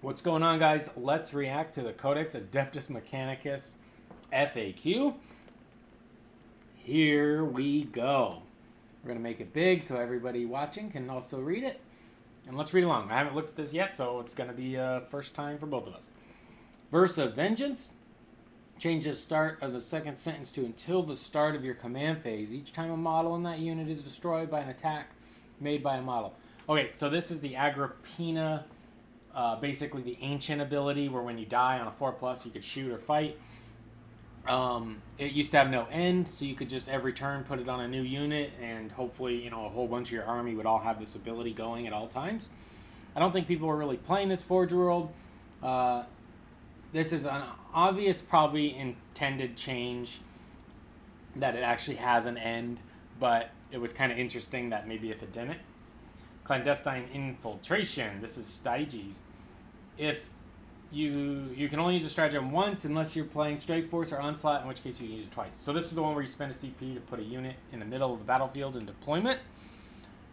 What's going on, guys? Let's react to the Codex Adeptus Mechanicus F.A.Q. Here we go. We're going to make it big so everybody watching can also read it. And let's read along. I haven't looked at this yet, so it's going to be a first time for both of us. Verse of Vengeance. Change the start of the second sentence to until the start of your command phase. Each time a model in that unit is destroyed by an attack made by a model. Okay, so this is the Agrippina... basically the ancient ability where when you die on a 4+, you could shoot or fight. It used to have no end, so you could just every turn put it on a new unit, and hopefully, a whole bunch of your army would all have this ability going at all times. I don't think people were really playing this Forge World. This is an obvious, probably intended change that it actually has an end, but it was kind of interesting that maybe if it didn't. Clandestine infiltration. This is Styges. If you can only use a stratagem once unless you're playing Strike Force or Onslaught, in which case you can use it twice. So this is the one where you spend a CP to put a unit in the middle of the battlefield in deployment,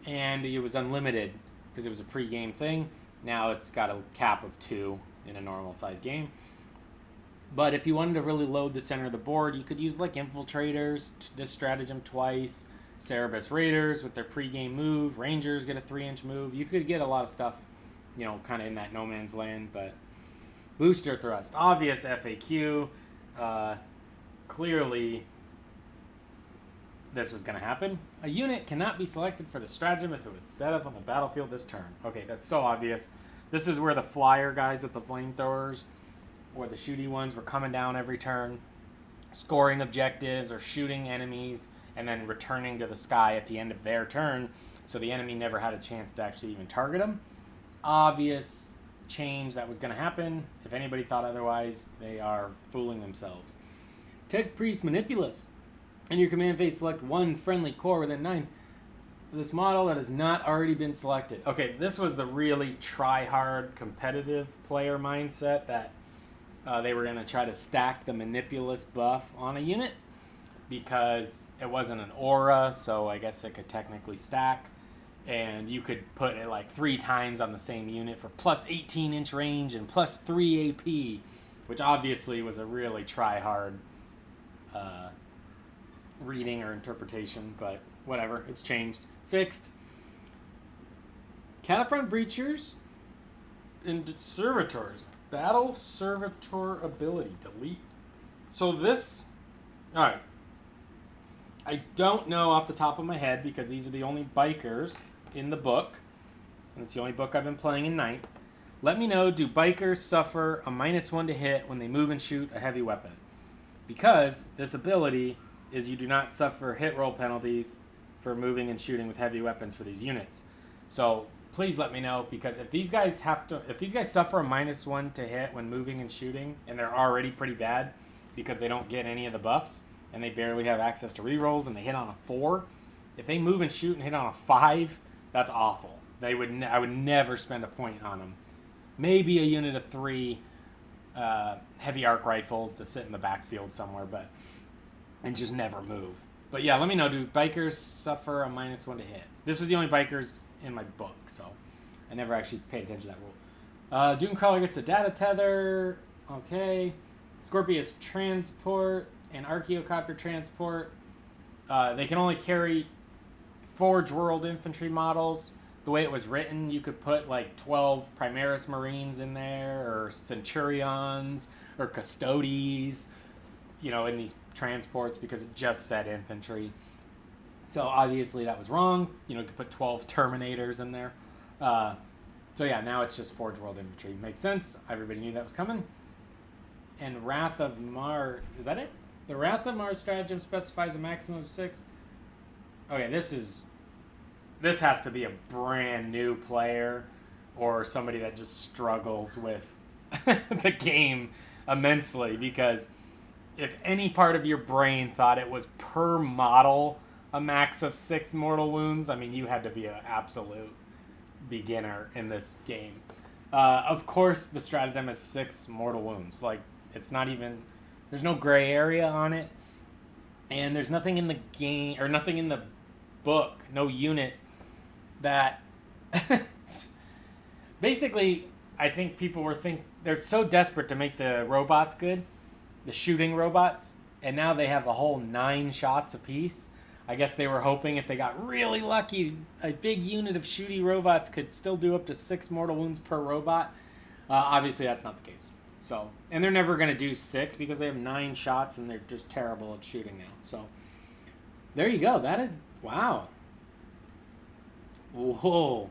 and it was unlimited because it was a pre-game thing. Now it's got a cap of 2 in a normal size game. But if you wanted to really load the center of the board, you could use like Infiltrators, this stratagem twice, Cerebus Raiders with their pre-game move, Rangers get a 3-inch move. You could get a lot of stuff, kind of in that no man's land, but Booster Thrust, obvious F.A.Q. Clearly, this was going to happen. A unit cannot be selected for the stratagem if it was set up on the battlefield this turn. Okay, that's so obvious. This is where the flyer guys with the flamethrowers, or the shooty ones, were coming down every turn, scoring objectives or shooting enemies, and then returning to the sky at the end of their turn, so the enemy never had a chance to actually even target them. Obvious change that was going to happen. If anybody thought otherwise, they are fooling themselves. Tech Priest Manipulus. In your command phase, select one friendly core within 9 of this model that has not already been selected. Okay, this was the really try-hard competitive player mindset that they were going to try to stack the Manipulus buff on a unit, because it wasn't an aura, so I guess it could technically stack. And you could put it like 3 times on the same unit for plus 18-inch range and plus 3 AP, which obviously was a really try-hard reading or interpretation, but whatever, it's changed. Fixed. Cataphront Breachers and Servitors. Battle Servitor ability. Delete. So this... Alright. I don't know off the top of my head, because these are the only bikers in the book, and it's the only book I've been playing in 9th. Let me know, do bikers suffer a -1 to hit when they move and shoot a heavy weapon? Because this ability is you do not suffer hit roll penalties for moving and shooting with heavy weapons for these units. So please let me know, because if these guys suffer a -1 to hit when moving and shooting, and they're already pretty bad because they don't get any of the buffs, and they barely have access to rerolls, and they hit on a 4. If they move and shoot and hit on a 5, that's awful. I would never spend a point on them. Maybe a unit of 3 heavy arc rifles to sit in the backfield somewhere, and just never move. But yeah, let me know, do bikers suffer a -1 to hit? This is the only bikers in my book, so I never actually paid attention to that rule. Doomcrawler gets the data tether. Okay. Scorpius transport and Archaeocopter transport. They can only carry Forge World infantry models. The way it was written, you could put like 12 Primaris Marines in there, or Centurions, or Custodes, in these transports, because it just said infantry. So obviously that was wrong. You could put 12 Terminators in there. So yeah, now it's just Forge World infantry. Makes sense. Everybody knew that was coming. And Wrath of Mars, is that it? The Wrath of Mars stratagem specifies a maximum of 6. Okay, this has to be a brand new player, or somebody that just struggles with the game immensely, because if any part of your brain thought it was per model a max of 6 mortal wounds, I mean, you had to be an absolute beginner in this game. Of course, the stratagem has 6 mortal wounds. Like, it's not even... There's no gray area on it. And there's nothing in the game, or nothing in the book, no unit that... Basically, I think people they're so desperate to make the robots good, the shooting robots, and now they have a whole 9 shots apiece. I guess they were hoping if they got really lucky, a big unit of shooty robots could still do up to 6 mortal wounds per robot. Obviously, that's not the case. So, and they're never going to do 6 because they have 9 shots and they're just terrible at shooting now. So, there you go. That is, wow. Whoa.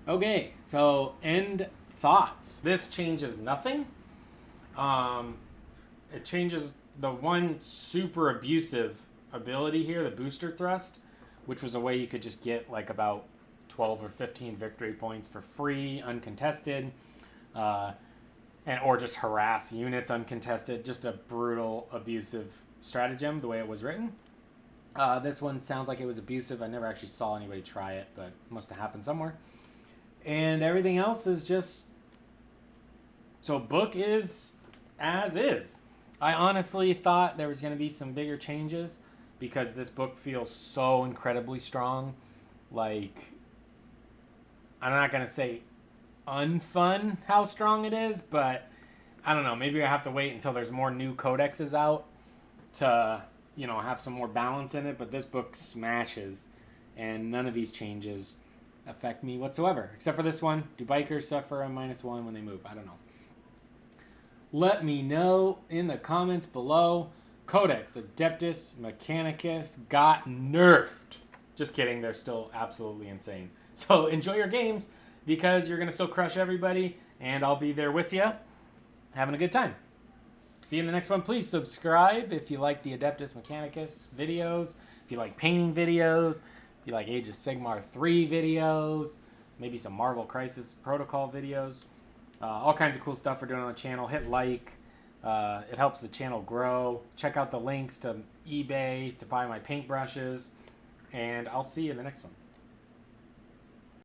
Okay, so end thoughts. This changes nothing. It changes the one super abusive ability here, the booster thrust, which was a way you could just get like about 12 or 15 victory points for free, uncontested, or just harass units uncontested. Just a brutal, abusive stratagem, the way it was written. This one sounds like it was abusive. I never actually saw anybody try it, but it must have happened somewhere. And everything else is just... So book is as is. I honestly thought there was going to be some bigger changes because this book feels so incredibly strong. Like, I'm not going to say unfun how strong it is, but I don't know. Maybe I have to wait until there's more new codexes out to, have some more balance in it. But this book smashes, and none of these changes affect me whatsoever. Except for this one. Do bikers suffer a -1 when they move? I don't know. Let me know in the comments below. Codex Adeptus Mechanicus got nerfed. Just kidding. They're still absolutely insane. So enjoy your games because you're going to still crush everybody. And I'll be there with you. Having a good time. See you in the next one. Please subscribe if you like the Adeptus Mechanicus videos. If you like painting videos. If you like Age of Sigmar 3 videos. Maybe some Marvel Crisis Protocol videos. All kinds of cool stuff we're doing on the channel. Hit like. It helps the channel grow. Check out the links to eBay to buy my paintbrushes. And I'll see you in the next one.